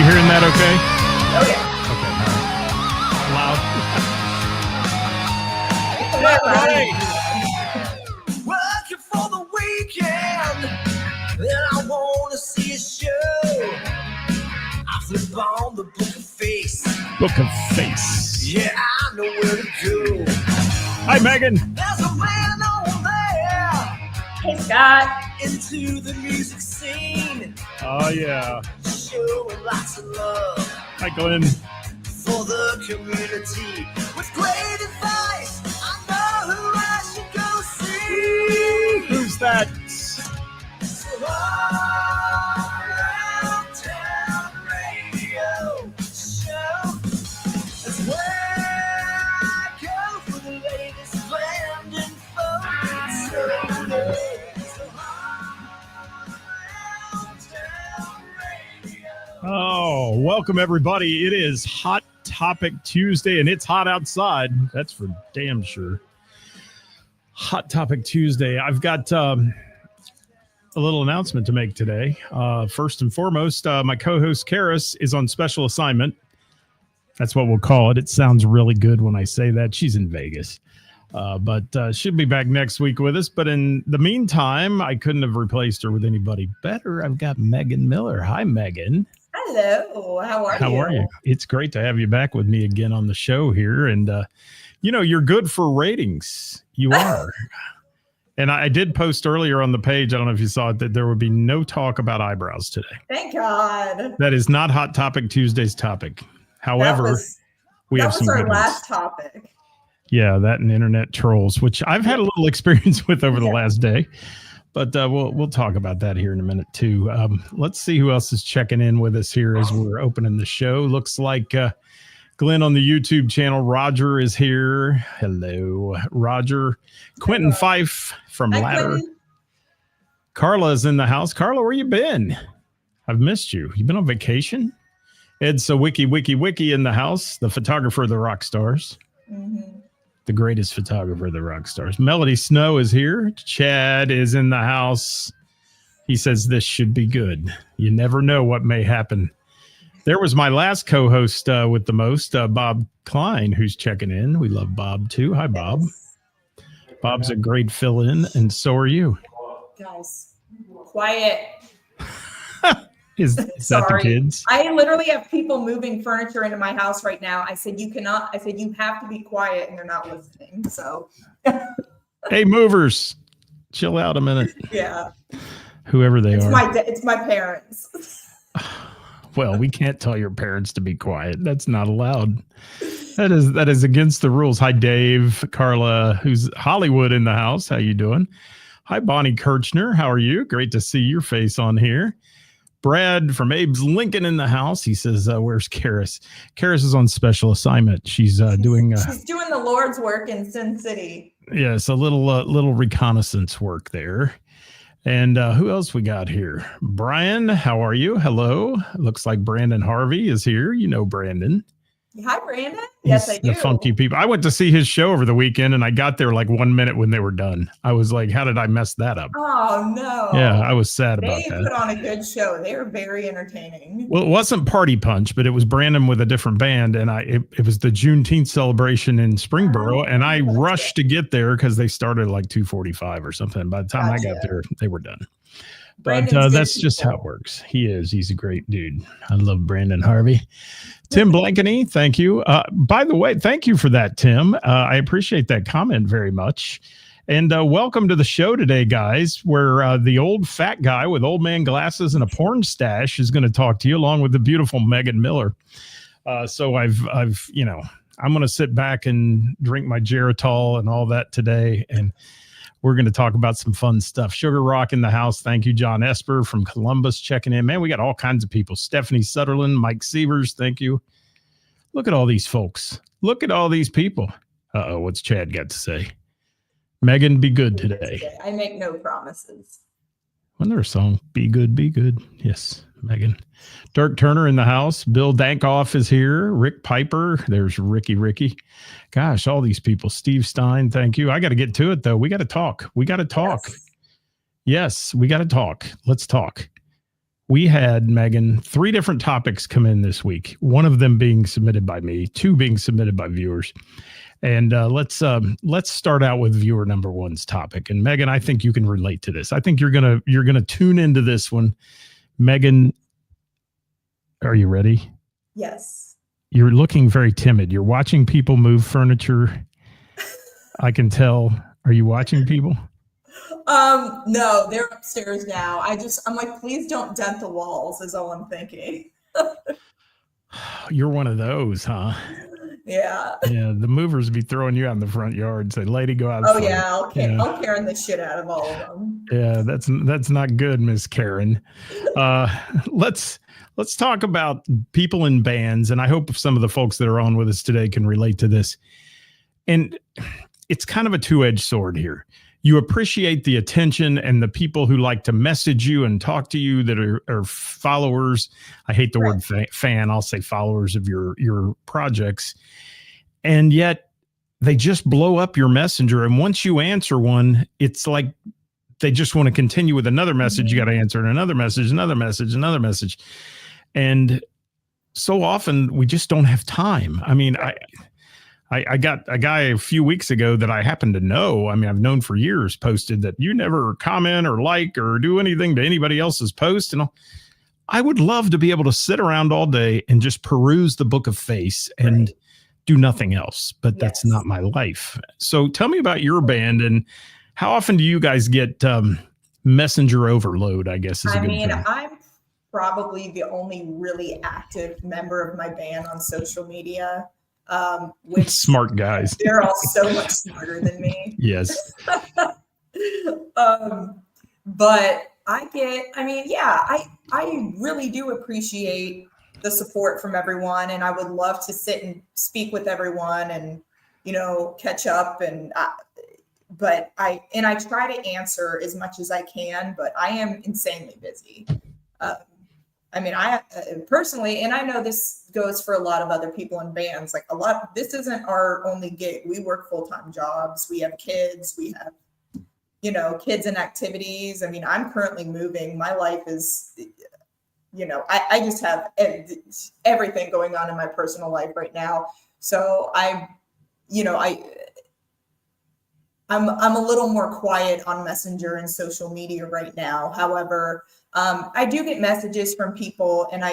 hearing that okay? Oh, yeah. Okay, all right. Loud. Working for the weekend, and I want to see a show. I flip on the Book of Face. Book of Face. Yeah, I know where to go. Hi, Megan. There's a man over there. Hey, Scott. Into the music scene. Oh, yeah. Showing lots of love. Hi, Glenn. For the community. With great advice, I know who I should go see. Who's that? So around town radio show. That's where I go for the latest band info. So around town radio. Oh, welcome, everybody. It is Hot Topic Tuesday, and it's hot outside. That's for damn sure. Hot Topic Tuesday. I've got a little announcement to make today. First and foremost, my co-host Karis is on special assignment. That's what we'll call it. It sounds really good when I say that. She's in Vegas. But she'll be back next week with us. But in the meantime, I couldn't have replaced her with anybody better. I've got Meghan Miller. Hi, Meghan. Hello. How are you? How are you? It's great to have you back with me again on the show here. And, you're good for ratings. You are. And I did post earlier on the page, I don't know if you saw it, that there would be no talk about eyebrows today. Thank God. That is not Hot Topic Tuesday's topic. However, we have some That was our good ones. last topic. Yeah, that and internet trolls, which I've had a little experience with over the last day. But we'll talk about that here in a minute, too. Let's see who else is checking in with us here as we're opening the show. Looks like Glenn on the YouTube channel. Roger is here. Hello, Roger. Quentin Fife from Hi, Ladder. Quentin. Carla's in the house. Carla, where you been? I've missed you. You been on vacation? Ed Sawicki in the house. The photographer of the rock stars. Mm-hmm. The greatest photographer of the rock stars. Melody Snow is here. Chad is in the house. He says this should be good. You never know what may happen. There was my last co-host with the most, Bob Klein, who's checking in. We love Bob too. Hi, Bob. Bob's a great fill-in, and so are you. Guys, quiet. Is that the kids? I literally have people moving furniture into my house right now. I said, you cannot. I said, you have to be quiet, and they're not listening. So, Hey, movers, chill out a minute. Yeah. Whoever they are. It's my parents. Well, we can't tell your parents to be quiet. That's not allowed. That is against the rules. Hi, Dave, Carla, who's Hollywood in the house. How you doing? Hi, Bonnie Kirchner. How are you? Great to see your face on here. Brad from Abe's Lincoln in the house. He says, where's Karis? Karis is on special assignment. She's doing the Lord's work in Sin City. Yes, a little reconnaissance work there. And who else we got here? Brian, how are you? Hello. Looks like Brandon Harvey is here. You know Brandon. Hi, Brandon. Yes, I do. The Funky People. I went to see his show over the weekend, and I got there like 1 minute when they were done. I was like, how did I mess that up? Oh, no. Yeah, I was sad about that. They put on a good show. They were very entertaining. Well, it wasn't Party Punch, but it was Brandon with a different band, and it was the Juneteenth celebration in Springboro, and I rushed to get there because they started at like 2:45 or something. By the time I got there, they were done. But that's just how it works. He's a great dude. I love Brandon Harvey. Tim Blankeny, thank you. By the way, thank you for that, Tim. I appreciate that comment very much. And welcome to the show today, guys, where the old fat guy with old man glasses and a porn stash is going to talk to you along with the beautiful Meghan Miller. So I'm going to sit back and drink my Geritol and all that today. And we're going to talk about some fun stuff. Sugar Rock in the house. Thank you, John Esper from Columbus checking in. Man, we got all kinds of people. Stephanie Sutherland, Mike Sievers, thank you. Look at all these folks. Look at all these people. Uh-oh, what's Chad got to say? Meghan, be good today. I make no promises. Wasn't there a song? Be good, be good. Yes, Meghan. Dirk Turner in the house. Bill Dankoff is here. Rick Piper. There's Ricky. Gosh, all these people. Steve Stein, thank you. I got to get to it, though. We got to talk. Yes, we got to talk. Let's talk. We had, Megan, 3 different topics come in this week. One of them being submitted by me, 2 being submitted by viewers. And let's start out with viewer number 1's topic. And Megan, I think you can relate to this. I think you're gonna tune into this one. Megan, are you ready? Yes. You're looking very timid. You're watching people move furniture. I can tell. Are you watching people? No, they're upstairs now. I'm like, please don't dent the walls is all I'm thinking. You're one of those, huh? Yeah. Yeah, the movers be throwing you out in the front yard. Say, lady, go out. Oh yeah, I'll Karen the shit out of all of them. Yeah, that's not good, Miss Karen. Let's talk about people in bands, and I hope some of the folks that are on with us today can relate to this. And it's kind of a two-edged sword here. You appreciate the attention and the people who like to message you and talk to you that are followers. I hate the word fan. I'll say followers of your projects. And yet they just blow up your messenger. And once you answer one, it's like they just want to continue with another message. You got to answer another message, another message, another message. And so often we just don't have time. I mean, I got a guy a few weeks ago that I happen to know. I mean, I've known for years, posted that you never comment or like or do anything to anybody else's post. And I would love to be able to sit around all day and just peruse the book of face and do nothing else. But that's not my life. So tell me about your band and how often do you guys get messenger overload, I guess is a good thing. I'm probably the only really active member of my band on social media. Which smart guys. They're all so much smarter than me. Yes. But I really do appreciate the support from everyone, and I would love to sit and speak with everyone and, catch up. And but I try to answer as much as I can, but I am insanely busy. I personally, and I know this goes for a lot of other people in bands, this isn't our only gig. We work full-time jobs. We have kids. We have, kids and activities. I mean, I'm currently moving. My life is, I just have everything going on in my personal life right now. So I'm a little more quiet on Messenger and social media right now. However, I do get messages from people, and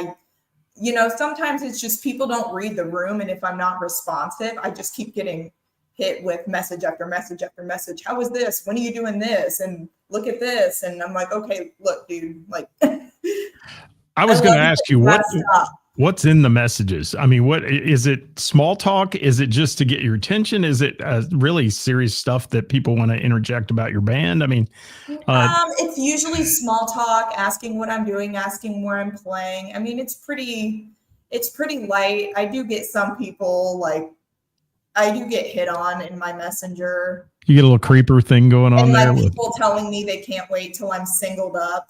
sometimes it's just people don't read the room. And if I'm not responsive, I just keep getting hit with message after message after message. How is this? When are you doing this? And look at this. And I'm like, okay, look, dude, I was going to ask you what's in the messages. I mean, what is it? Small talk? Is it just to get your attention? Is it really serious stuff that people want to interject about your band? I mean, it's usually small talk, asking what I'm doing, asking where I'm playing. I mean, it's pretty light. I do get some people I do get hit on in my messenger. You get a little creeper thing going on there. And people telling me they can't wait till I'm singled up.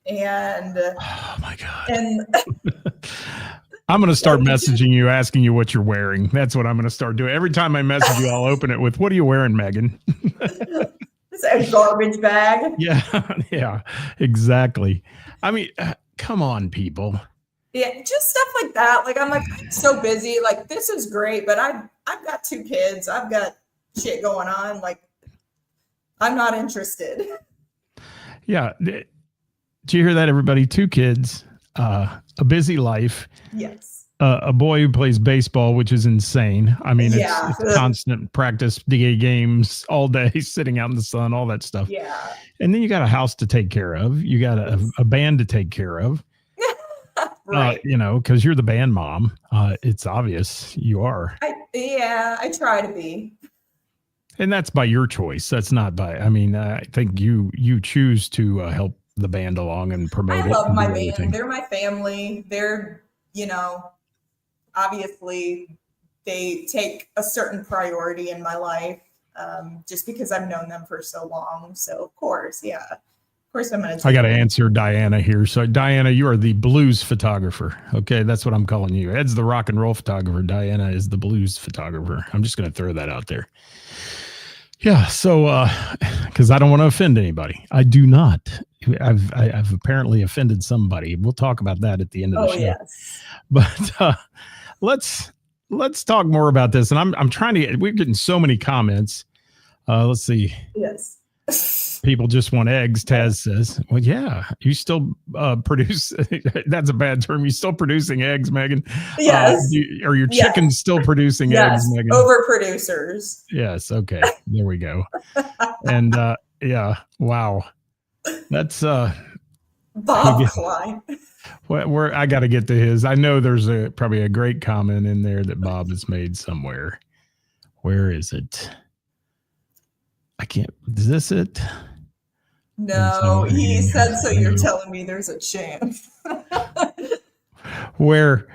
And oh my God. And I'm going to start messaging you, asking you what you're wearing. That's what I'm going to start doing. Every time I message you, I'll open it with, what are you wearing, Megan? It's a garbage bag. Yeah, exactly. I mean, come on, people. Yeah, just stuff like that. I'm so busy. This is great, but I've got 2 kids. I've got shit going on. I'm not interested. Yeah. Did you hear that, everybody? 2 kids, a busy life. Yes. A boy who plays baseball, which is insane. I mean, it's constant practice, games all day, sitting out in the sun, all that stuff. Yeah. And then you got a house to take care of. You got a band to take care of. Right. Because you're the band mom. It's obvious you are. I try to be. And that's by your choice. That's not by, I think you choose to help the band along and promote it. I love my band. They're my family. They're, obviously they take a certain priority in my life, just because I've known them for so long. So of course, I'm going to. I got to answer Diana here. So Diana, you are the blues photographer. Okay. That's what I'm calling you. Ed's the rock and roll photographer. Diana is the blues photographer. I'm just going to throw that out there. Yeah. So, because I don't want to offend anybody. I do not. I've apparently offended somebody. We'll talk about that at the end of the Oh, show. yes. But let's talk more about this. And I'm trying to get. We're getting so many comments. Let's see. Yes. People just want eggs. Taz says, "Well, yeah, you still produce." That's a bad term. You still producing eggs, Megan? Yes. Are your chickens still producing eggs, Megan? Overproducers. Yes. Okay. There we go. And yeah. Wow. That's Bob Klein. where I got to get to his. I know there's probably a great comment in there that Bob has made somewhere. Where is it? I can't. Is this it? No, he said, so you're telling me there's a chance. Where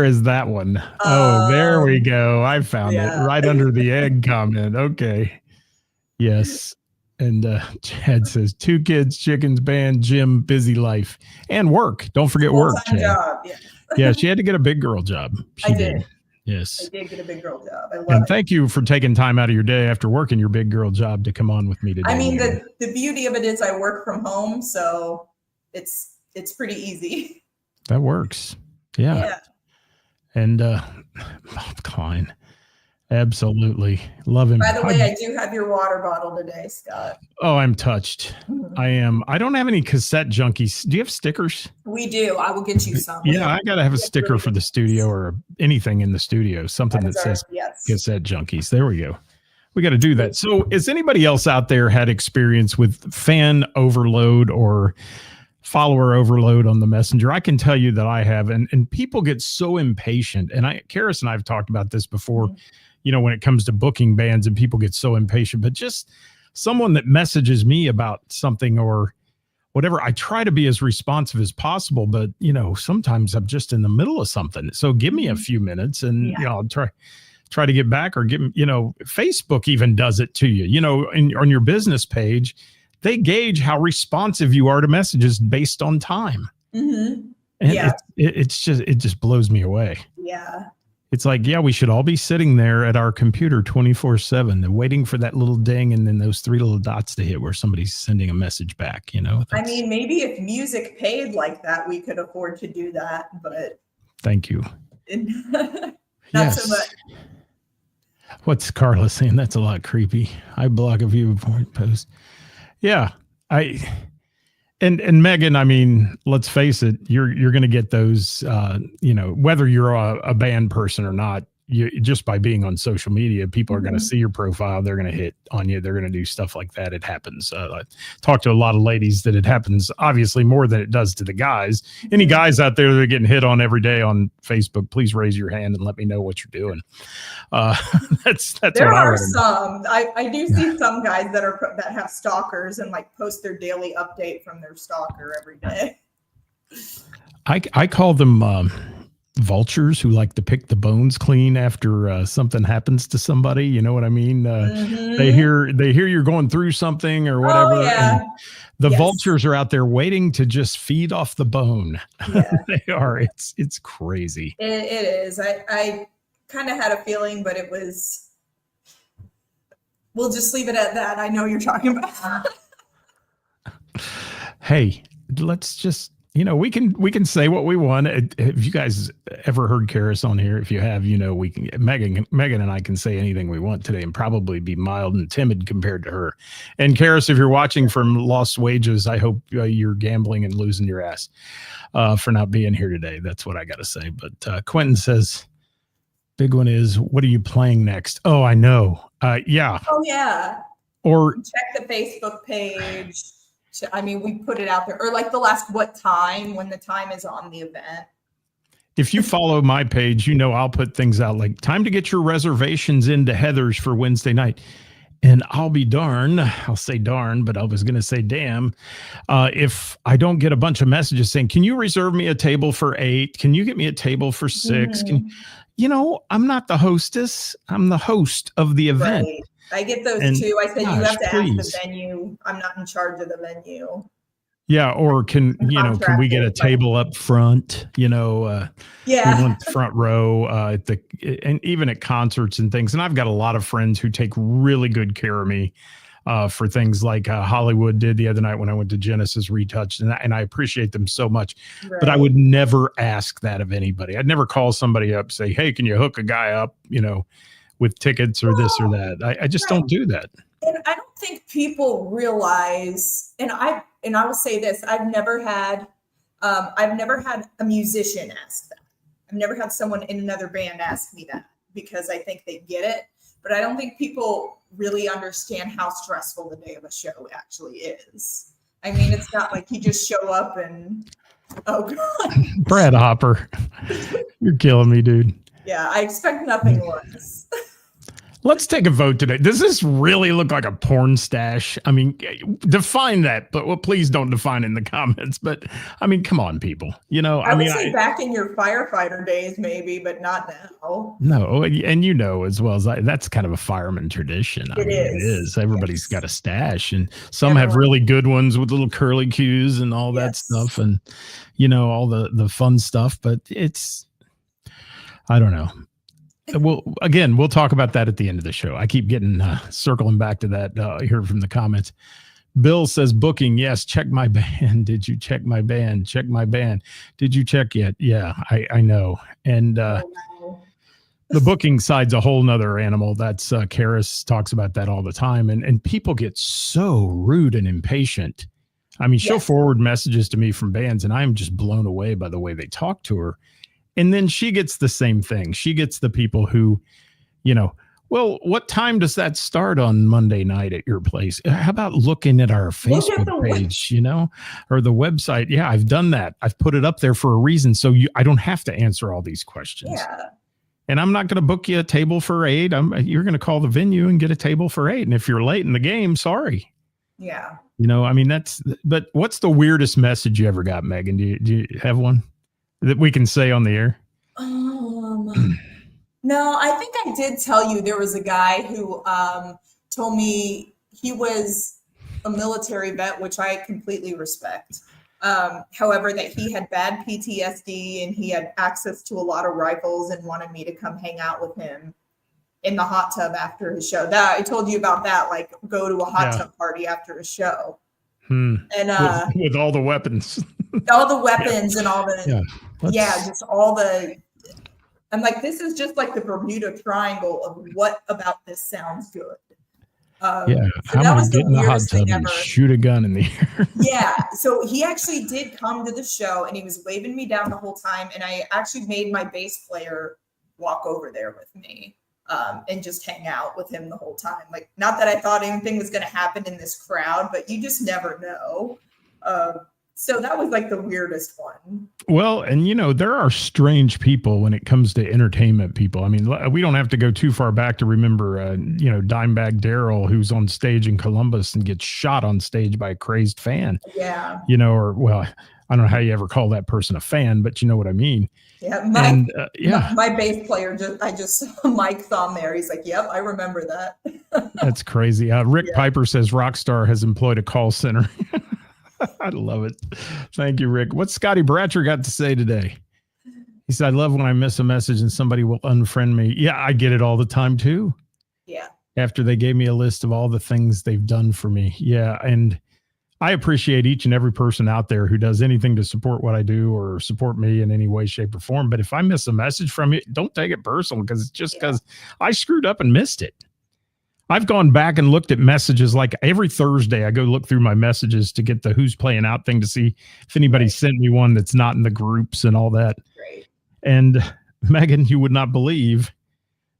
is that one? Oh, there we go. I found it right under the egg comment. Okay. Yes. And Chad says 2 kids, chickens, band, gym, busy life, and work. Don't forget work, Chad. Job, yeah, she had to get a big girl job. She did. Yes. I did get a big girl job. I love and it. Thank you for taking time out of your day after working your big girl job to come on with me today. I mean, the beauty of it is I work from home, so it's pretty easy. That works. Yeah. And Bob Klein. Absolutely. Love him. By the way, I do have your water bottle today, Scott. Oh, I'm touched. Mm-hmm. I am. I don't have any cassette junkies. Do you have stickers? We do. I will get you some. Yeah, I got to have a sticker for the studio or anything in the studio, something that says cassette junkies. There we go. We got to do that. So is anybody else out there had experience with fan overload or follower overload on the messenger? I can tell you that I have. And people get so impatient. And Karis and I have talked about this before. Mm-hmm. You know, when it comes to booking bands and people get so impatient, but just someone that messages me about something or whatever, I try to be as responsive as possible, but you know, sometimes I'm just in the middle of something. So give me a few minutes and you know, I'll try to get back or give them, you know, Facebook even does it to you, you know, on your business page, they gauge how responsive you are to messages based on time. Mm-hmm. And it just blows me away. Yeah. It's like, yeah, we should all be sitting there at our computer 24/7 and waiting for that little ding and then those 3 little dots to hit where somebody's sending a message back, you know? I mean, maybe if music paid like that, we could afford to do that, but. Thank you. Not so much. What's Carla saying? That's a lot creepy. I block a view before I post. Yeah, And Megan, I mean, let's face it, you're going to get those, you know, whether you're a band person or not, just by being on social media, people are going to see your profile. They're going to hit on you. They're going to do stuff like that. It happens. I talk to a lot of ladies that it happens obviously more than it does to the guys. Any guys out there that are getting hit on every day on Facebook, please raise your hand and let me know what you're doing. That's there are some. I do see some guys that have stalkers and like post their daily update from their stalker every day. I call them vultures who like to pick the bones clean after something happens to somebody. You know what I mean? They hear you're going through something or whatever. Oh, yeah. And the vultures are out there waiting to just feed off the bone. Yeah. They are. It's crazy. It is. I kind of had a feeling, but it was. We'll just leave it at that. I know you're talking about. Hey, let's just. You know, we can say what we want. Have you guys ever heard Karis on here? If you have, you know, we can. Megan and I can say anything we want today and probably be mild and timid compared to her. And Karis, if you're watching from Lost Wages, I hope you're gambling and losing your ass for not being here today. That's what I got to say. But Quentin says, big one is, what are you playing next? Oh, I know. Yeah. Oh, yeah. Or check the Facebook page. I mean, we put it out there, or like the last what time when the time is on the event. If you follow my page, you know I'll put things out like time to get your reservations into Heather's for Wednesday night. And I'll be darned, I'll say darn, but I was going to say damn, if I don't get a bunch of messages saying, can you reserve me a table for 8? Can you get me a table for 6? You know, I'm not the hostess. I'm the host of the event. Right. I get those too. I said, you have to ask the venue. I'm not in charge of the venue. Yeah. Or can we get a table up front? You know, we want the front row and even at concerts and things. And I've got a lot of friends who take really good care of me. for things like Hollywood did the other night when I went to Genesis Retouched, and I appreciate them so much. Right. But I would never ask that of anybody. I'd never call somebody up, say, "Hey, can you hook a guy up, with tickets or this or that?" I just don't do that. And I don't think people realize, and I will say this: I've never had a musician ask that. I've never had someone in another band ask me that, because I think they get it. But I don't think people really understand how stressful the day of a show actually is. I mean, it's not like you just show up and, oh God. Brad Hopper, you're killing me, dude. Yeah, I expect nothing less. Let's take a vote today. Does this really look like a porn stash? I mean, define that, but please don't define it in the comments. But I mean, come on, people. I would say back in your firefighter days, maybe, but not now. No, and as well as that's kind of a fireman tradition. It is. Everybody's got a stash, and some have really good ones with little curly cues and all that stuff, and all the fun stuff. But I don't know. We'll talk about that at the end of the show. I keep getting circling back to that here from the comments. Bill says, booking, yes, check my band. Did you check my band? Check my band. Did you check yet? Yeah, I know. And the booking side's a whole nother animal. That's Karis talks about that all the time. And people get so rude and impatient. I mean, she'll forward messages to me from bands, and I'm just blown away by the way they talk to her. And then she gets the same thing. She gets the people who, well, what time does that start on Monday night at your place? How about looking at our Facebook page, or the website? Yeah, I've done that. I've put it up there for a reason. So I don't have to answer all these questions. Yeah. And I'm not going to book you a table for 8. You're going to call the venue and get a table for 8. And if you're late in the game, sorry. Yeah. I mean, but what's the weirdest message you ever got, Megan? Do you have one that we can say on the air? No, I think I did tell you there was a guy who told me he was a military vet, which I completely respect. However, that he had bad PTSD and he had access to a lot of rifles and wanted me to come hang out with him in the hot tub after his show. That I told you about that, like go to a hot tub party after a show. And with all the weapons. All the weapons and all the just all the I'm like, this is just like the Bermuda Triangle of what about this sounds good. So I'm gonna get in the hot tub and shoot a gun in the air. Yeah, so he actually did come to the show and he was waving me down the whole time, and I actually made my bass player walk over there with me and just hang out with him the whole time. Like, not that I thought anything was going to happen in this crowd, but you just never know. So that was like the weirdest one. Well, and there are strange people when it comes to entertainment people. I mean, we don't have to go too far back to remember, Dimebag Darrell, who's on stage in Columbus and gets shot on stage by a crazed fan. Yeah. I don't know how you ever call that person a fan, but you know what I mean. Yeah. My bass player, I just saw Mike's on there. He's like, yep, I remember that. That's crazy. Rick Piper says Rockstar has employed a call center. I love it. Thank you, Rick. What's Scotty Bratcher got to say today? He said, I love when I miss a message and somebody will unfriend me. Yeah, I get it all the time too. Yeah. After they gave me a list of all the things they've done for me. Yeah. And I appreciate each and every person out there who does anything to support what I do or support me in any way, shape, or form. But if I miss a message from you, don't take it personal, because it's just because I screwed up and missed it. I've gone back and looked at messages like every Thursday. I go look through my messages to get the who's playing out thing to see if anybody sent me one that's not in the groups and all that. Right. And Megan, you would not believe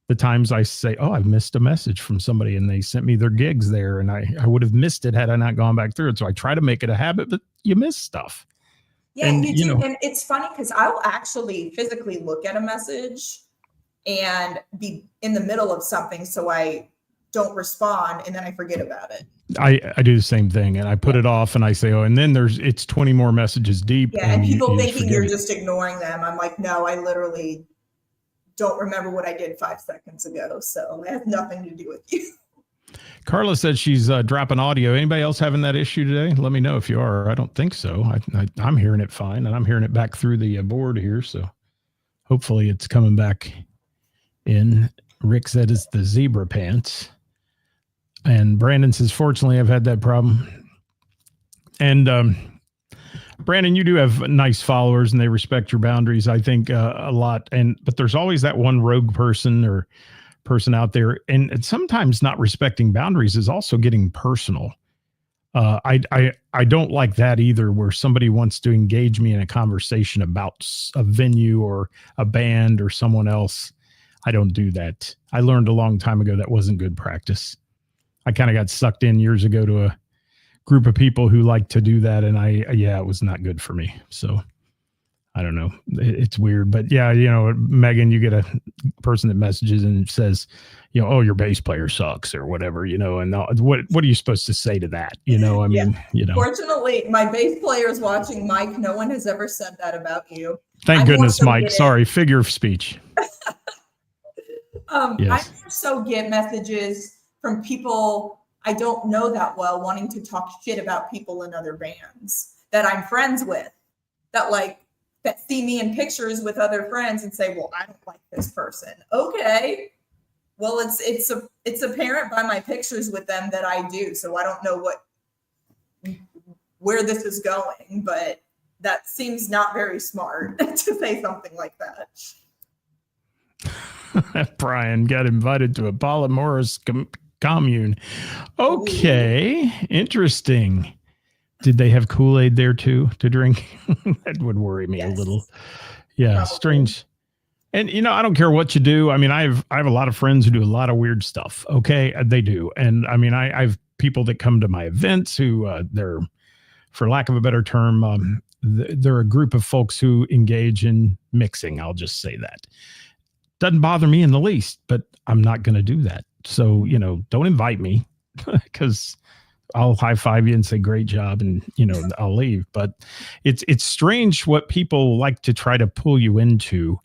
the times I say, oh, I've missed a message from somebody and they sent me their gigs there, and I would have missed it had I not gone back through it. So I try to make it a habit, but you miss stuff. Yeah, and, you do. And it's funny because I'll actually physically look at a message and be in the middle of something, so I don't respond, and then I forget about it. I do the same thing, and I put it off, and I say, oh, and then it's 20 more messages deep. Yeah, and people thinking you're just ignoring them. I'm like, no, I literally don't remember what I did 5 seconds ago, so it has nothing to do with you. Carla said she's dropping audio. Anybody else having that issue today? Let me know if you are. I don't think so. I'm hearing it fine, and I'm hearing it back through the board here, so hopefully it's coming back in. Rick said it's the zebra pants. And Brandon says, fortunately, I've had that problem. And Brandon, you do have nice followers and they respect your boundaries, I think, a lot. But there's always that one rogue person or person out there. And sometimes not respecting boundaries is also getting personal. I don't like that either, where somebody wants to engage me in a conversation about a venue or a band or someone else. I don't do that. I learned a long time ago that wasn't good practice. I kind of got sucked in years ago to a group of people who like to do that. And it was not good for me. So I don't know. It's weird, but yeah, Meghan, you get a person that messages and says, oh, your bass player sucks or whatever, and what are you supposed to say to that? Fortunately, my bass player is watching. Mike, no one has ever said that about you. Thank goodness, Mike. Sorry. Figure of speech. Yes. I more so get messages from people I don't know that well wanting to talk shit about people in other bands that I'm friends with, that see me in pictures with other friends and say, well, I don't like this person. Okay. Well, it's apparent by my pictures with them that I do. So I don't know where this is going, but that seems not very smart to say something like that. Brian got invited to a polyamorous commune. Okay. Ooh. Interesting. Did they have Kool-Aid there too to drink? That would worry me a little. Yeah. Probably. Strange. And, I don't care what you do. I mean, I have a lot of friends who do a lot of weird stuff. Okay. They do. And I mean, I have people that come to my events who they're, for lack of a better term, they're a group of folks who engage in mixing. I'll just say that. Doesn't bother me in the least, but I'm not going to do that. So, don't invite me because I'll high five you and say, great job. And, I'll leave. But it's strange what people like to try to pull you into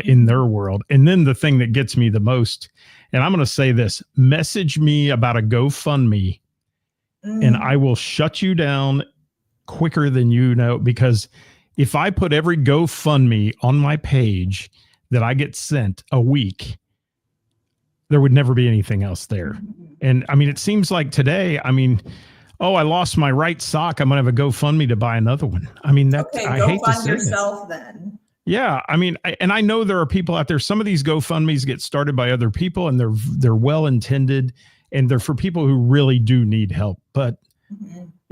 in their world. And then the thing that gets me the most, and I'm going to say this, message me about a GoFundMe and I will shut you down quicker than because if I put every GoFundMe on my page that I get sent a week, there would never be anything else there. And I mean, it seems like today, I lost my right sock. I'm going to have a GoFundMe to buy another one. I mean, I hate to say yourself then. Yeah. I mean, I know there are people out there. Some of these GoFundMes get started by other people and they're well intended and they're for people who really do need help. But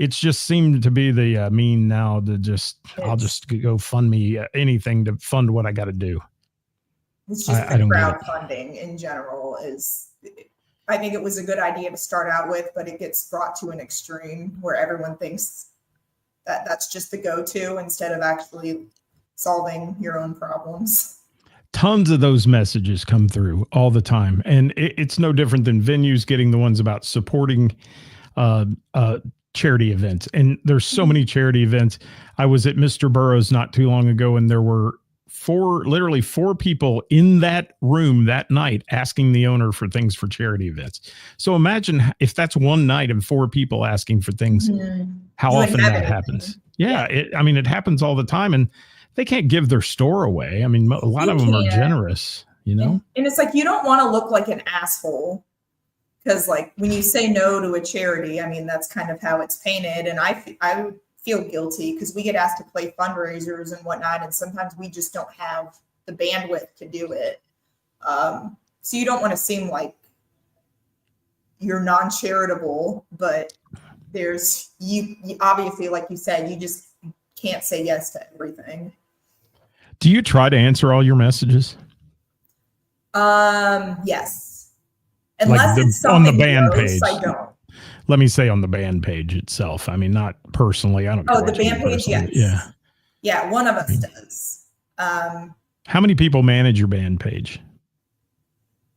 it's just seemed to be the mean now to I'll just go fund me anything to fund what I got to do. It's just crowdfunding in general I think it was a good idea to start out with, but it gets brought to an extreme where everyone thinks that that's just the go-to instead of actually solving your own problems. Tons of those messages come through all the time. And it's no different than venues getting the ones about supporting charity events. And there's so many charity events. I was at Mr. Burroughs not too long ago, and there were literally four people in that room that night asking the owner for things for charity events. So imagine if that's one night and four people asking for things, how often that happens. Yeah. It happens all the time, and they can't give their store away. I mean, a lot of them are generous, And it's like, you don't want to look like an asshole because when you say no to a charity, that's kind of how it's painted. And I feel guilty because we get asked to play fundraisers and whatnot, and sometimes we just don't have the bandwidth to do it. So you don't want to seem like you're non-charitable, but there's you obviously, like you said, you just can't say yes to everything. Do you try to answer all your messages? Yes. Unless it's on the band page. I don't. Let me say on the band page itself. I mean, not personally. I don't. Oh, the band page, yes. Yeah. Yeah, one of us does. How many people manage your band page?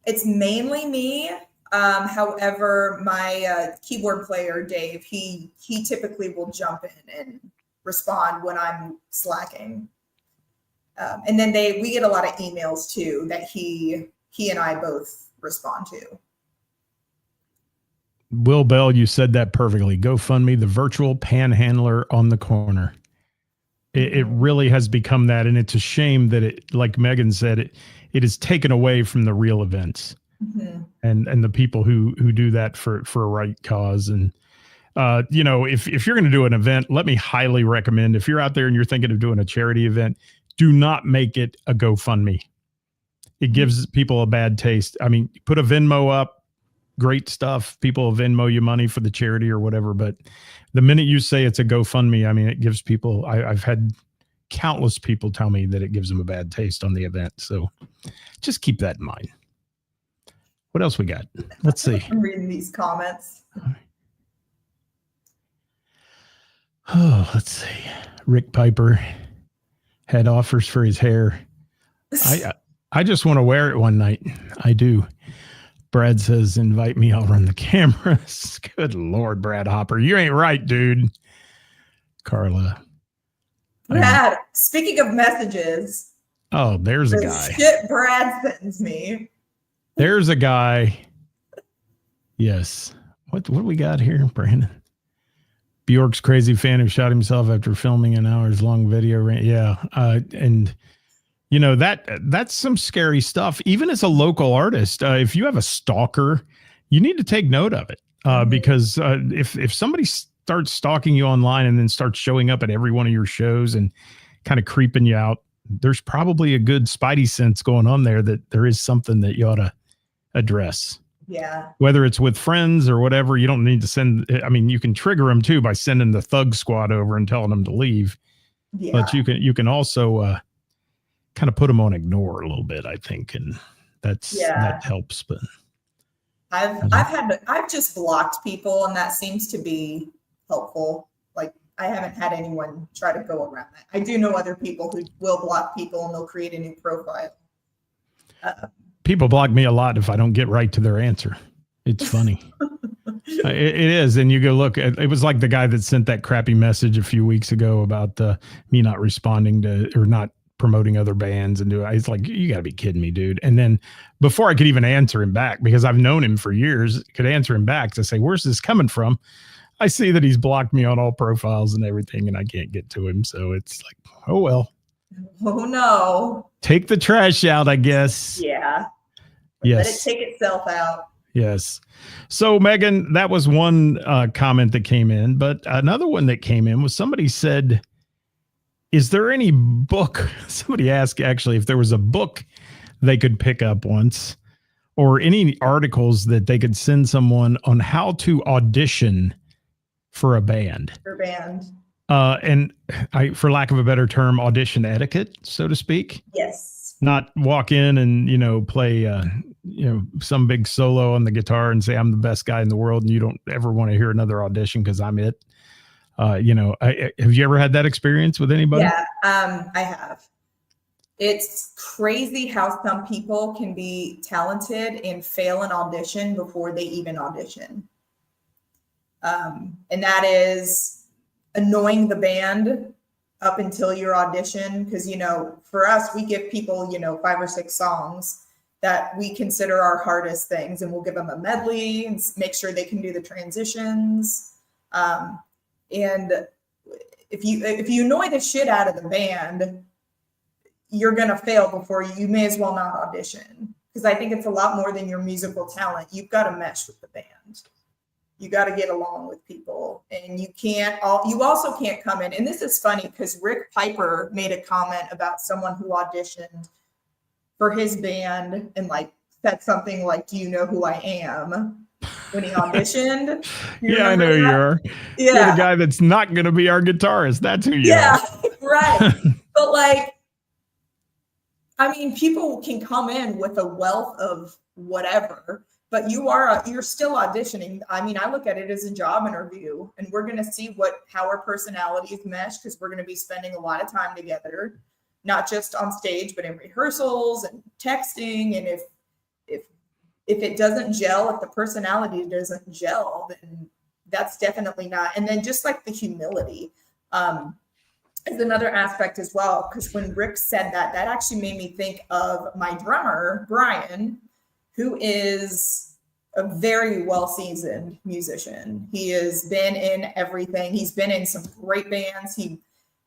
It's mainly me. However, my keyboard player, Dave, he typically will jump in and respond when I'm slacking. And then we get a lot of emails too that he and I both respond to. Will Bell, you said that perfectly. GoFundMe, the virtual panhandler on the corner. It really has become that. And it's a shame that it, like Meghan said, it is taken away from the real events. and the people who do that for a right cause. And if you're going to do an event, let me highly recommend, if you're out there and you're thinking of doing a charity event, do not make it a GoFundMe. It gives people a bad taste. I mean, put a Venmo up, great stuff. People will Venmo you money for the charity or whatever. But the minute you say it's a GoFundMe, I mean, it gives people, I've had countless people tell me that it gives them a bad taste on the event. So just keep that in mind. What else we got? Let's see. I'm reading these comments. Oh, let's see. Rick Piper had offers for his hair. I just want to wear it one night. I do. Brad says, invite me. I'll run the cameras. Good Lord, Brad Hopper. You ain't right, dude. Carla. Brad, speaking of messages. Oh, there's a guy. Shit Brad sends me. There's a guy. Yes. What do we got here, Brandon? Bjork's crazy fan who shot himself after filming an hours-long video. Yeah. And that's some scary stuff. Even as a local artist, if you have a stalker, you need to take note of it. Because if somebody starts stalking you online and then starts showing up at every one of your shows and kind of creeping you out, there's probably a good spidey sense going on there that there is something that you ought to address. Yeah. Whether it's with friends or whatever, you don't need to send. I mean, you can trigger them too by sending the thug squad over and telling them to leave. Yeah. But you can also kind of put them on ignore a little bit, I think, and that helps. But I've just blocked people, and that seems to be helpful. Like, I haven't had anyone try to go around that. I do know other people who will block people and they'll create a new profile. People block me a lot if I don't get right to their answer. It's funny. It is. And you go look, it was like the guy that sent that crappy message a few weeks ago about me not responding to or not promoting other bands and it's like, you got to be kidding me, dude. And then before I could even answer him back, because I've known him for years, could answer him back to say, where's this coming from? I see that he's blocked me on all profiles and everything, and I can't get to him. So it's like, oh, well. Oh, no. Take the trash out, I guess. Yeah. Yes. Let it take itself out. Yes. So, Meghan, that was one comment that came in. But another one that came in was somebody said, is there any book? Somebody asked, actually, if there was a book they could pick up once or any articles that they could send someone on how to audition for a band. And for lack of a better term, audition etiquette, so to speak. Yes. Not walk in and, play, some big solo on the guitar and say, I'm the best guy in the world. And you don't ever want to hear another audition because I'm it. Have you ever had that experience with anybody? Yeah, I have. It's crazy how some people can be talented and fail an audition before they even audition. And that is annoying the band up until your audition. Because, for us, we give people, 5 or 6 songs that we consider our hardest things. And we'll give them a medley and make sure they can do the transitions. And if you annoy the shit out of the band, you're going to fail before you may as well not audition. Because I think it's a lot more than your musical talent. You've got to mesh with the band. You got to get along with people, and you also can't come in. And this is funny because Rick Piper made a comment about someone who auditioned for his band and said something like, do you know who I am? When he auditioned. Yeah, I know you are. Yeah. You're the guy that's not going to be our guitarist. That's who you are. Yeah, right. But people can come in with a wealth of whatever, but you're still auditioning. I look at it as a job interview, and we're going to see how our personalities mesh, because we're going to be spending a lot of time together, not just on stage, but in rehearsals and texting. And if it doesn't gel, if the personality doesn't gel, then that's definitely not. And then just the humility is another aspect as well. Because when Rick said that actually made me think of my drummer, Brian, who is a very well-seasoned musician. He has been in everything. He's been in some great bands. He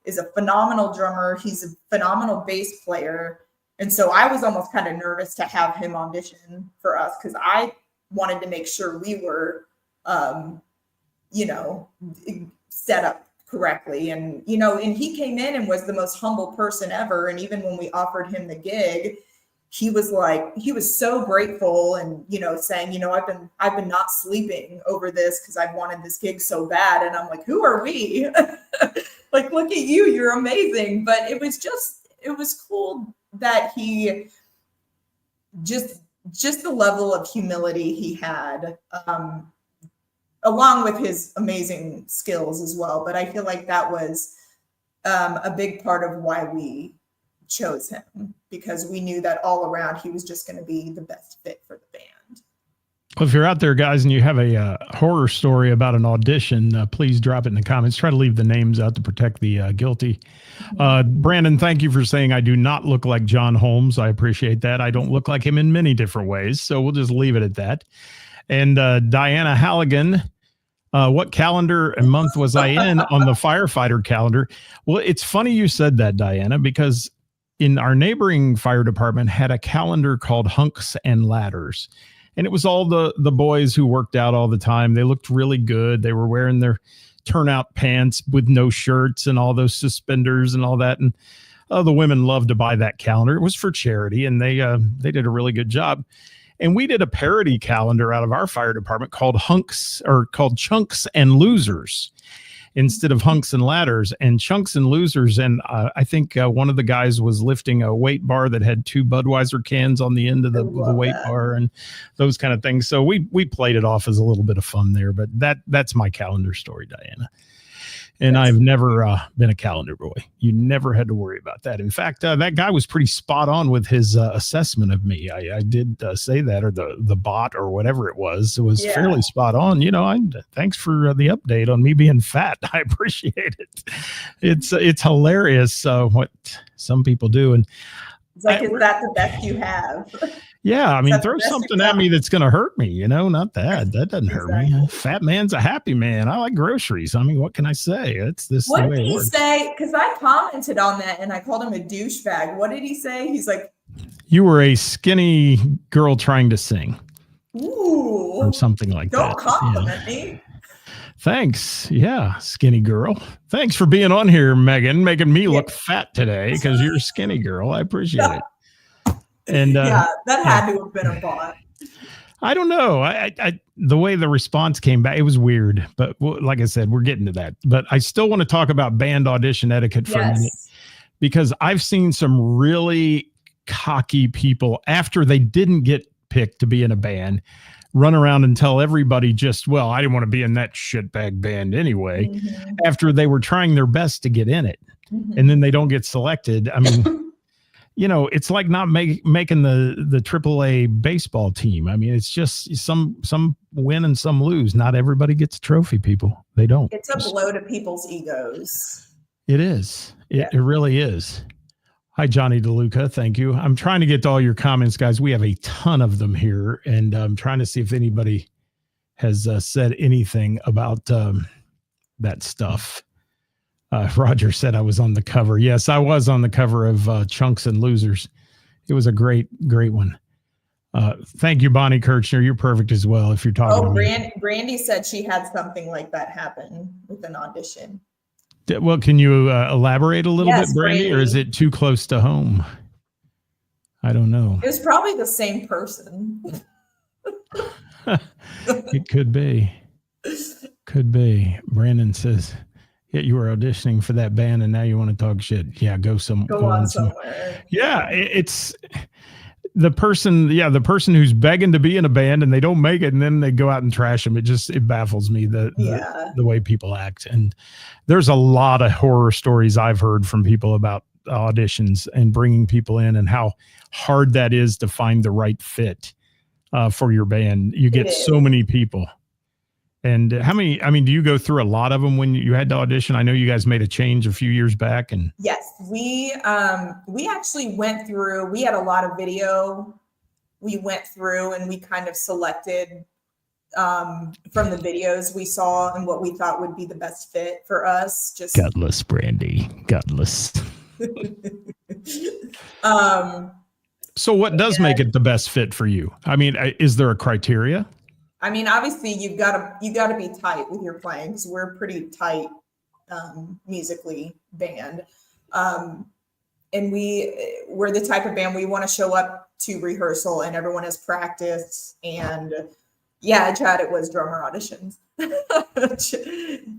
is a phenomenal drummer. He's a phenomenal bass player. And so I was almost kind of nervous to have him audition for us because I wanted to make sure we were, you know, set up correctly. And, you know, and he came in and was the most humble person ever. And even when we offered him the gig, he was so grateful and, you know, saying, you know, I've been not sleeping over this because I've wanted this gig so bad. And I'm like, who are we? Like, look at you, you're amazing. But it was cool that he just the level of humility he had, along with his amazing skills as well. But I feel like that was a big part of why we chose him, because we knew that all around he was just going to be the best fit for the band. Well, if you're out there, guys, and you have a horror story about an audition, please drop it in the comments. Try to leave the names out to protect the guilty. Brandon, thank you for saying I do not look like John Holmes. I appreciate that. I don't look like him in many different ways, so we'll just leave it at that. And Diana Halligan, what calendar and month was I in on the firefighter calendar? Well, it's funny you said that, Diana, because in our neighboring fire department had a calendar called Hunks and Ladders. And it was all the boys who worked out all the time. They looked really good. They were wearing their turnout pants with no shirts and all those suspenders and all that. And the women loved to buy that calendar. It was for charity, and they did a really good job. And we did a parody calendar out of our fire department called Chunks and Losers, instead of Hunks and Ladders. And Chunks and Losers, and I think one of the guys was lifting a weight bar that had 2 Budweiser cans on the end of the weight bar and those kind of things. So we played it off as a little bit of fun there, but that's my calendar story, Diana. And I've never been a calendar boy. You never had to worry about that. In fact, that guy was pretty spot on with his assessment of me. I did say that, or the bot or whatever it was. It was fairly spot on. You know, thanks for the update on me being fat. I appreciate it. It's hilarious what some people do. And it's like, is that the best you have? Yeah, I mean, throw something at me that's going to hurt me, you know, not that. That doesn't hurt me. Fat man's a happy man. I like groceries. I mean, what can I say? It's this. What did he say? Because I commented on that and I called him a douchebag. What did he say? He's like, you were a skinny girl trying to sing. Ooh. Or something like that. Don't compliment me. Thanks. Yeah, skinny girl. Thanks for being on here, Meghan, making me look fat today because you're a skinny girl. I appreciate it. And that had to have been a bot. I don't know. I the way the response came back, it was weird. But like I said, we're getting to that. But I still want to talk about band audition etiquette for a minute, because I've seen some really cocky people after they didn't get picked to be in a band run around and tell everybody I didn't want to be in that shitbag band anyway, after they were trying their best to get in it. And then they don't get selected. I mean, you know, it's like not making the AAA baseball team. I mean, it's just some win and some lose. Not everybody gets a trophy, people. They don't. It's a blow to people's egos. It is. It really is. Hi, Johnny DeLuca. Thank you. I'm trying to get to all your comments, guys. We have a ton of them here, and I'm trying to see if anybody has said anything about that stuff. Roger said I was on the cover. Yes, I was on the cover of Chunks and Losers. It was a great one. Thank you, Bonnie Kirchner. You're perfect as well. If you're talking. Oh, Brandy said she had something like that happen with an audition. Well, can you elaborate a little bit, Brandy, or is it too close to home? I don't know. It was probably the same person. It could be. Could be. Brandon says, yeah, you were auditioning for that band and now you want to talk shit. Yeah, go on somewhere. Yeah, it's the person who's begging to be in a band and they don't make it and then they go out and trash them. It baffles me the way people act. And there's a lot of horror stories I've heard from people about auditions and bringing people in and how hard that is to find the right fit for your band. You get so many people. And do you go through a lot of them when you had to audition? I know you guys made a change a few years back. And yes, we actually went through, we had a lot of video. We went through and we kind of selected from the videos we saw and what we thought would be the best fit for us. Just gutless, Brandy, gutless. So what does make it the best fit for you? I mean, is there a criteria? I mean, obviously you gotta be tight with your playing because we're a pretty tight musically band. And we're the type of band we want to show up to rehearsal and everyone has practice. And yeah, Chad, it was drummer auditions.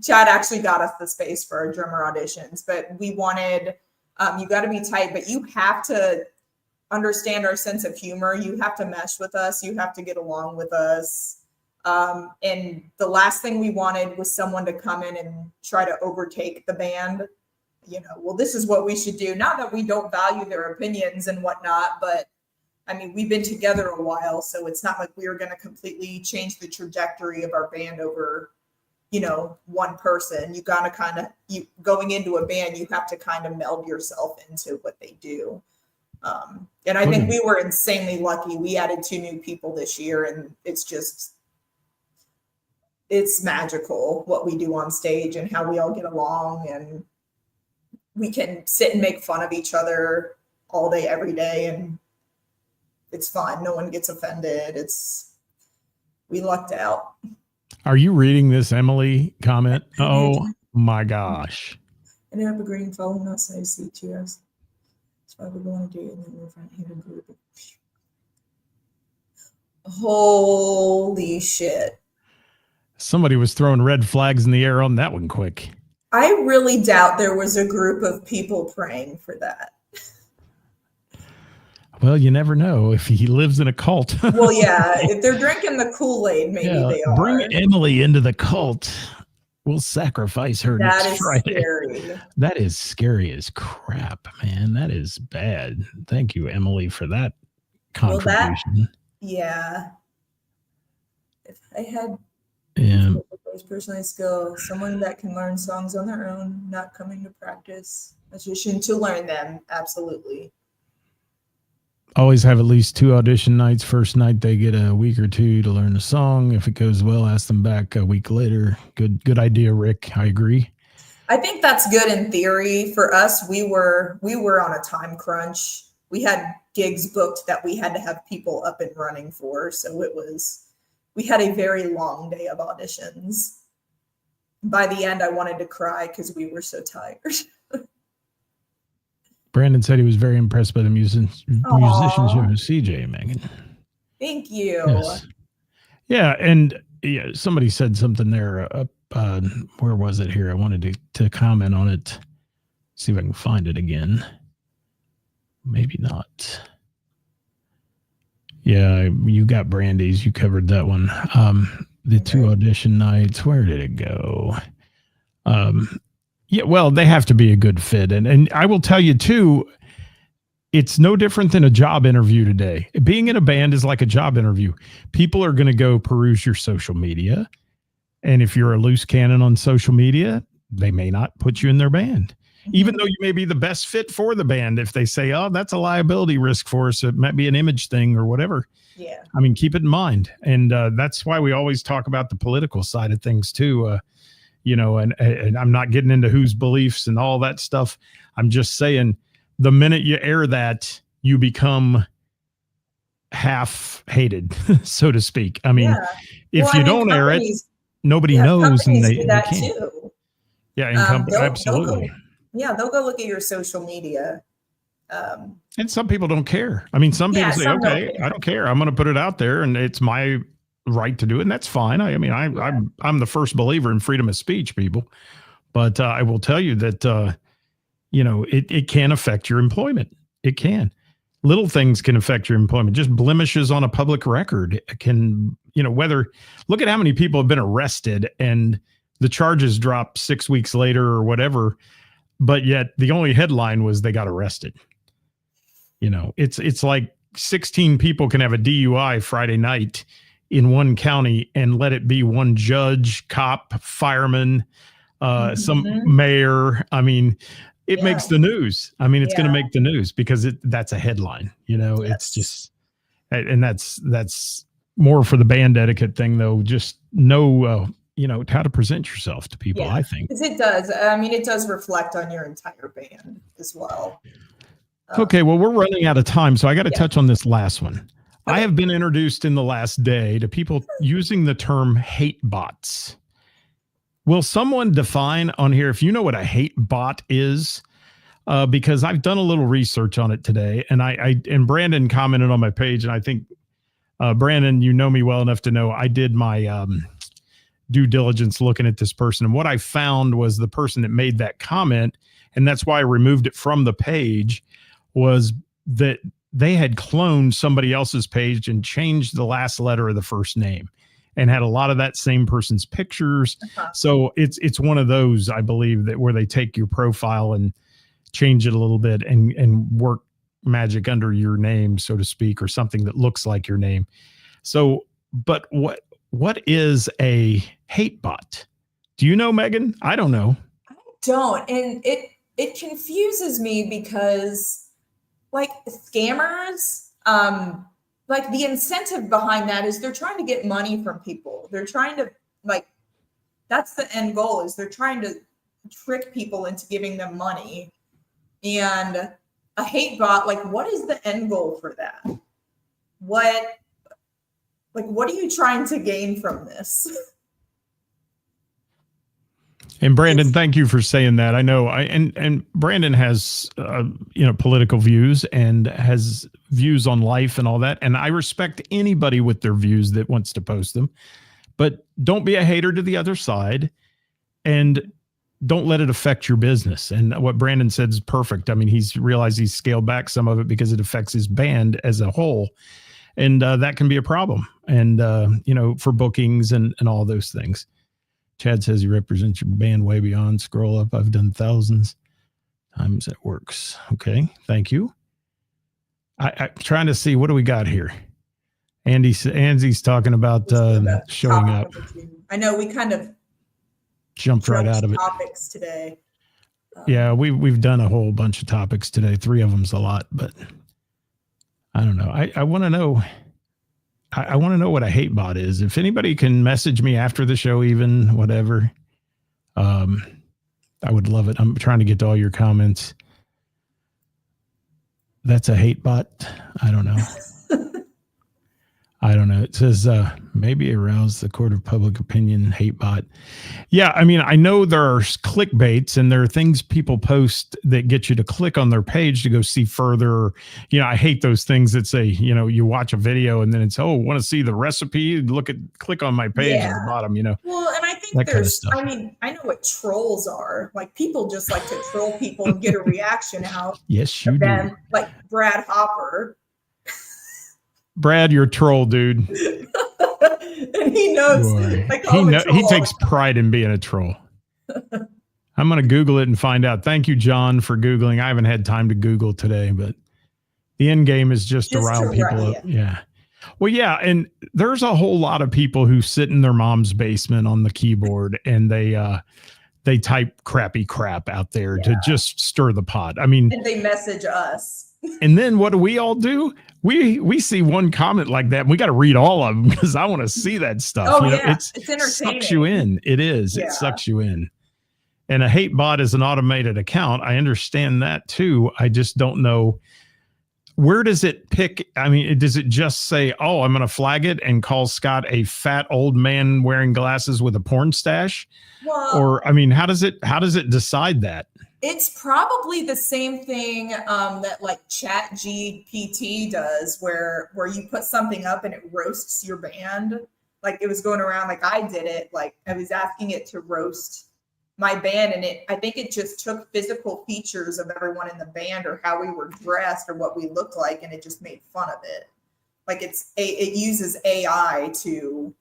Chad actually got us the space for our drummer auditions, but we wanted, you got to be tight, but you have to understand our sense of humor. You have to mesh with us. You have to get along with us. And the last thing we wanted was someone to come in and try to overtake the band. Well, this is what we should do. Not that we don't value their opinions and whatnot, but I mean, we've been together a while, so it's not like we were going to completely change the trajectory of our band over, one person. You got to going into a band, you have to kind of meld yourself into what they do. And I think we were insanely lucky. We added 2 new people this year, and it's magical what we do on stage and how we all get along, and we can sit and make fun of each other all day, every day. And it's fun. No one gets offended. We lucked out. Are you reading this Emily comment? Oh my gosh. I ended up agreeing following us. I see 2 hours. That's why we're going to do it. And then we're going to hit a group. Holy shit. Somebody was throwing red flags in the air on that one quick. I really doubt there was a group of people praying for that. Well, you never know if he lives in a cult. Well, yeah, if they're drinking the Kool-Aid, maybe they are. Bring Emily into the cult. We'll sacrifice her next Friday. Scary. That is scary as crap, man. That is bad. Thank you, Emily, for that contribution. Yeah. If I had personal skill, someone that can learn songs on their own, not coming to practice, magician to learn them, absolutely. Always have at least 2 audition nights. First night they get a week or 2 to learn the song. If it goes well, ask them back a week later. Good idea, Rick. I agree. I think that's good in theory. For us, we were on a time crunch. We had gigs booked that we had to have people up and running for, so we had a very long day of auditions. By the end, I wanted to cry because we were so tired. Brandon said he was very impressed by the musicianship of CJ, Megan. Thank you. Yes. Yeah, and somebody said something there. Where was it here? I wanted to comment on it. See if I can find it again. Maybe not. Yeah, you got Brandy's. You covered that one. The 2 audition nights. Where did it go? Yeah, well, they have to be a good fit. And I will tell you, too, it's no different than a job interview today. Being in a band is like a job interview. People are going to go peruse your social media. And if you're a loose cannon on social media, they may not put you in their band. Even though you may be the best fit for the band, if they say, oh, that's a liability risk for us, it might be an image thing or whatever. Yeah. I mean, keep it in mind. And that's why we always talk about the political side of things, too. And I'm not getting into whose beliefs and all that stuff. I'm just saying the minute you air that, you become half hated, so to speak. I mean, if you don't air it, nobody knows. And they that can't. Too. Yeah, absolutely. They'll go look at your social media. And some people don't care. I mean, some people say, okay, I don't care. I'm going to put it out there and it's my right to do it. And that's fine. I'm the first believer in freedom of speech, people. But I will tell you that, it can affect your employment. It can. Little things can affect your employment. Just blemishes on a public record can, look at how many people have been arrested and the charges drop 6 weeks later or whatever. But yet the only headline was they got arrested. It's like 16 people can have a DUI Friday night in one county and let it be one judge, cop, fireman, some mayor. I mean, it makes the news. I mean, it's going to make the news because that's a headline, It's just, and that's more for the band etiquette thing though. Just know, how to present yourself to people, I think. Because it does. I mean, it does reflect on your entire band as well. Okay, well, we're running out of time, so I got to Yeah. touch on this last one. I Okay. have been introduced in the last day to people using the term hate bots. Will someone define on here if you know what a hate bot is? Because I've done a little research on it today, and and Brandon commented on my page, and I think Brandon, you know me well enough to know I did my due diligence looking at this person, and what I found was the person that made that comment, and that's why I removed it from the page, was that they had cloned somebody else's page and changed the last letter of the first name and had a lot of that same person's pictures. Uh-huh. So it's one of those, I believe, that where they take your profile and change it a little bit and work magic under your name, so to speak, or something that looks like your name. So, but what is a hate bot? Do you know, Meghan? I don't know. I don't, and it confuses me because like scammers, like the incentive behind that is they're trying to get money from people. They're trying to like, that's the end goal, is they're trying to trick people into giving them money. And a hate bot, like what is the end goal for that? What are you trying to gain from this? And Brandon, thank you for saying that. I know and Brandon has political views and has views on life and all that. And I respect anybody with their views that wants to post them, but don't be a hater to the other side and don't let it affect your business. And what Brandon said is perfect. I mean, he's realized he's scaled back some of it because it affects his band as a whole. And that can be a problem. And, for bookings and all those things. Chad says he represents your band way beyond. Scroll up. I've done thousands times. It works. Okay. Thank you. I'm trying to see, what do we got here? Andy's talking about showing up. I know we kind of jumped right out of it. Topics today. Yeah, we've done a whole bunch of topics today. 3 of them's a lot, but I don't know. I want to know. I want to know what a hate bot is. If anybody can message me after the show, even whatever, I would love it. I'm trying to get to all your comments. That's a hate bot. I don't know. I don't know. It says maybe arouse the court of public opinion, hate bot. Yeah, I mean, I know there are clickbaits and there are things people post that get you to click on their page to go see further. I hate those things that say, you watch a video and then it's, want to see the recipe? Click on my page at the bottom, Well, and I think I know what trolls are. Like people just like to troll people and get a reaction out. Yes, you do. Like Brad Hopper. Brad, you're a troll, dude. And he knows. He takes pride in being a troll. I'm going to Google it and find out. Thank you, John, for Googling. I haven't had time to Google today, but the end game is just to rile people up. Yeah. Well, yeah. And there's a whole lot of people who sit in their mom's basement on the keyboard and they type crappy crap out there to just stir the pot. I mean, and they message us. And then what do we all do? We see one comment like that and we got to read all of them because I want to see that stuff. It's entertaining. Sucks you in. It is. Yeah. It sucks you in. And a hate bot is an automated account. I understand that too. I just don't know, where does it pick? I mean, does it just say, I'm going to flag it and call Scott a fat old man wearing glasses with a porn stash? Well, or, I mean, how does it decide that? It's probably the same thing that like Chat GPT does, where you put something up and it roasts your band. Like it was going around, like I did it. Like I was asking it to roast my band, and I think it just took physical features of everyone in the band or how we were dressed or what we looked like, and it just made fun of it. Like it uses AI to.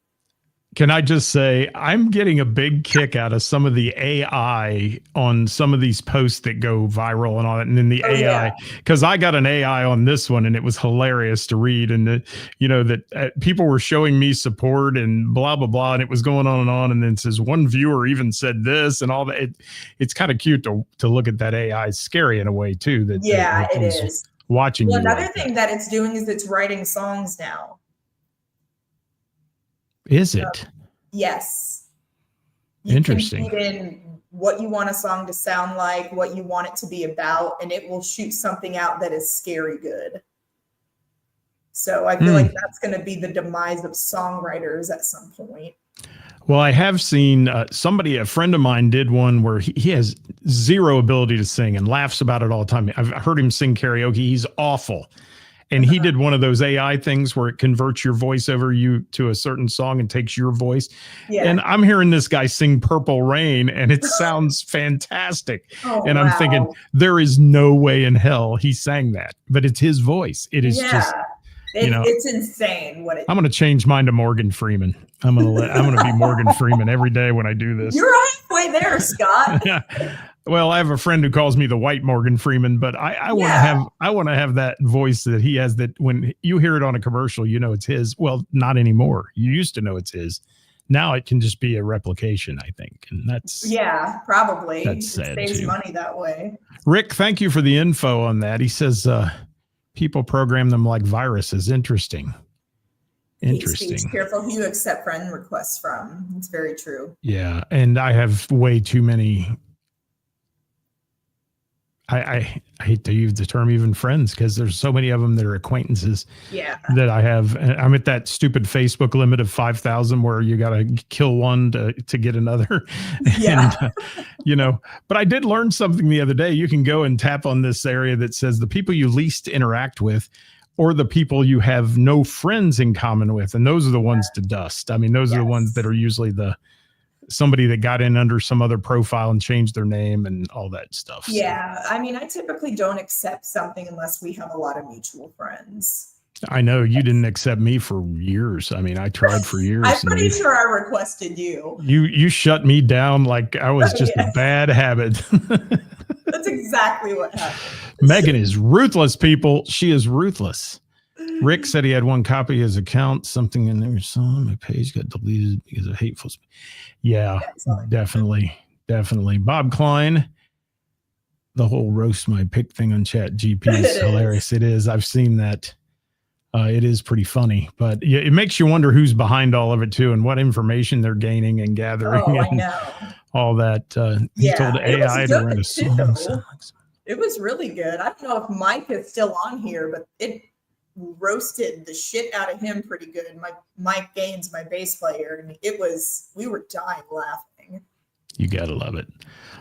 Can I just say, I'm getting a big kick out of some of the AI on some of these posts that go viral and all that. And then the AI, because I got an AI on this one and it was hilarious to read. And that people were showing me support and blah, blah, blah. And it was going on. And then it says one viewer even said this and all that. It's kind of cute to look at that AI. It's scary in a way too. That it is. Watching you. Another thing that it's doing is it's writing songs now. Is it? Yes. Interesting. You can feed in what you want a song to sound like, what you want it to be about, and it will shoot something out that is scary good. So I feel like that's going to be the demise of songwriters at some point. Well, I have seen a friend of mine did one where he has zero ability to sing and laughs about it all the time. I've heard him sing karaoke. He's awful. And he did one of those AI things where it converts your voice over you to a certain song and takes your voice. Yeah. And I'm hearing this guy sing Purple Rain and it sounds fantastic. And I'm thinking, there is no way in hell he sang that, but it's his voice. It is just, it's insane what it. I'm going to change mine to Morgan Freeman. I'm going to be Morgan Freeman every day when I do this. You're halfway there, Scott. Yeah. Well, I have a friend who calls me the white Morgan Freeman, but I want to have that voice that he has, that when you hear it on a commercial, you know it's his. Well, not anymore. You used to know it's his. Now it can just be a replication, I think. And that's probably. That's sad it saves too. Money that way. Rick, thank you for the info on that. He says people program them like viruses. Interesting. Interesting. Be careful who you accept friend requests from. It's very true. Yeah, and I have way too many. I hate to use the term even friends, because there's so many of them that are acquaintances that I have. I'm at that stupid Facebook limit of 5,000 where you got to kill one to get another. Yeah. And, but I did learn something the other day. You can go and tap on this area that says the people you least interact with or the people you have no friends in common with. And those are the ones to dust. I mean, those are the ones that are usually somebody that got in under some other profile and changed their name and all that stuff. Yeah. I mean, I typically don't accept something unless we have a lot of mutual friends. I know you didn't accept me for years. I mean, I tried for years. I'm pretty sure I requested you. You shut me down like I was just a bad habit. That's exactly what happened. Meghan is ruthless, people. She is ruthless. Rick said he had one copy of his account. Something in there saw on my page got deleted because of hateful speech. Yeah, definitely. Bob Klein, the whole roast my pick thing on Chat GP is hilarious. It is. I've seen that. It is pretty funny, but it makes you wonder who's behind all of it too, and what information they're gaining and gathering. I know. All that. He told AI to write a song. It was really good. I don't know if Mike is still on here, but it roasted the shit out of him pretty good. Mike Gaines, my bass player, and we were dying laughing. You gotta love it.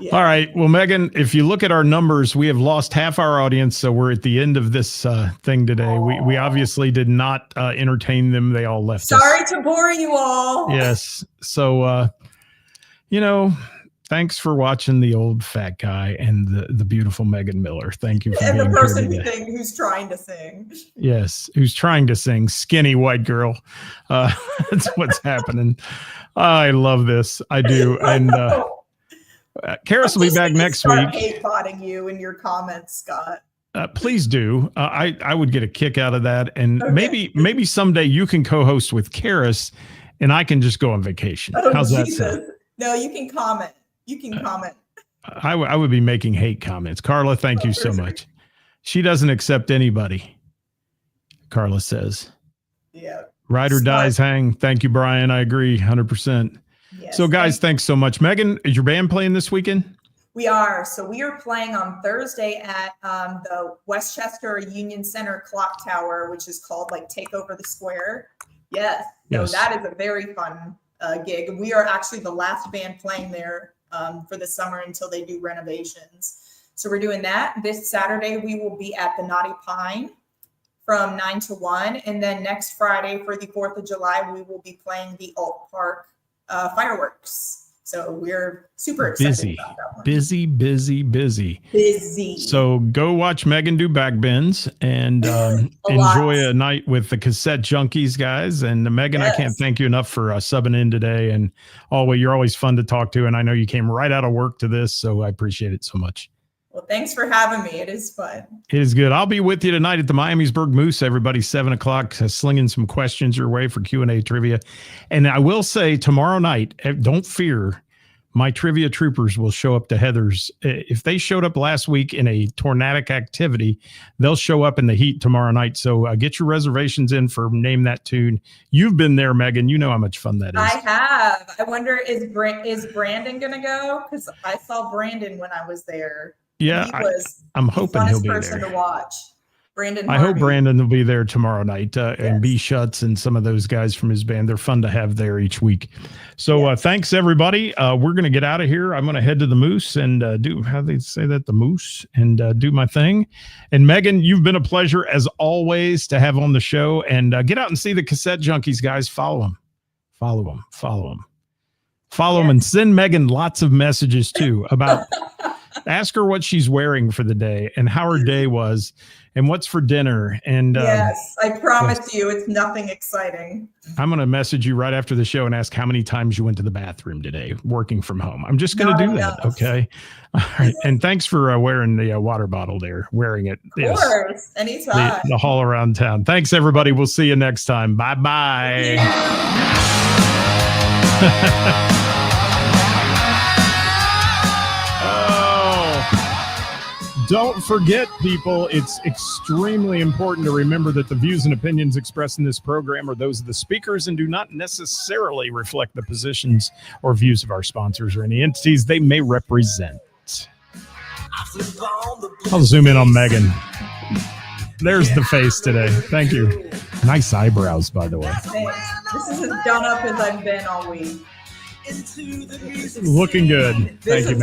Yeah. All right. Well, Meghan, if you look at our numbers, we have lost half our audience, so we're at the end of this thing today. We obviously did not entertain them. They all left. Sorry to bore you all. Yes. So thanks for watching the old fat guy and the beautiful Meghan Miller. Thank you for being the person here today. who's trying to sing. Yes, who's trying to sing. Skinny white girl. That's what's happening. I love this. I do. And Karis will be back next week. Hate-botting you in your comments, Scott. Please do. I would get a kick out of that. And maybe someday you can co-host with Karis and I can just go on vacation. How's that sound? No, you can comment. You can comment. I would be making hate comments. Carla, thank you so much. She doesn't accept anybody, Carla says. Yeah. Ride or dies hang. Thank you, Brian. I agree 100%. Yes, so guys, thanks so much. Meghan, is your band playing this weekend? We are. So we are playing on Thursday at the Westchester Union Center Clock Tower, which is called Take Over the Square. Yes. So that is a very fun gig. We are actually the last band playing there for the summer until they do renovations. So we're doing that. This Saturday, we will be at the Naughty Pine from 9 to 1. And then next Friday for the 4th of July, we will be playing the Alt Park fireworks. So we're super excited about that one. Busy. So go watch Meghan do back bends and enjoy a night with the Cassette Junkies guys. And Meghan, I can't thank you enough for subbing in today. And you're always fun to talk to. And I know you came right out of work to this, so I appreciate it so much. Well, thanks for having me. It is fun. It is good. I'll be with you tonight at the Miamisburg Moose. Everybody, 7:00, slinging some questions your way for Q&A trivia. And I will say tomorrow night, don't fear, my trivia troopers will show up to Heather's. If they showed up last week in a tornadic activity, they'll show up in the heat tomorrow night. So get your reservations in for Name That Tune. You've been there, Meghan. You know how much fun that is. I have. I wonder, is Brandon going to go? Because I saw Brandon when I was there. Yeah, I'm hoping he'll be there. Person to watch. Brandon. I hope Brandon will be there tomorrow night, and B Shuts and some of those guys from his band. They're fun to have there each week. So thanks, everybody. We're going to get out of here. I'm going to head to the Moose and do, how do they say that? The Moose, and do my thing. And Meghan, you've been a pleasure as always to have on the show. And get out and see the Cassette Junkies, guys. Follow them. Follow them. Follow them. Follow them, and send Meghan lots of messages too about ask her what she's wearing for the day and how her day was and what's for dinner. And yes, I promise you it's nothing exciting. I'm going to message you right after the show and ask how many times you went to the bathroom today working from home. I'm just going to do that. Okay. All right. And thanks for wearing the water bottle there, wearing it. Of course. Anytime. The haul around town. Thanks, everybody. We'll see you next time. Bye-bye. Don't forget, people, it's extremely important to remember that the views and opinions expressed in this program are those of the speakers and do not necessarily reflect the positions or views of our sponsors or any entities they may represent. I'll zoom in on Meghan. There's the face today. Thank you. Nice eyebrows, by the way. Thanks. This is as done up as I've been all week. Looking good. Thank you, Meghan.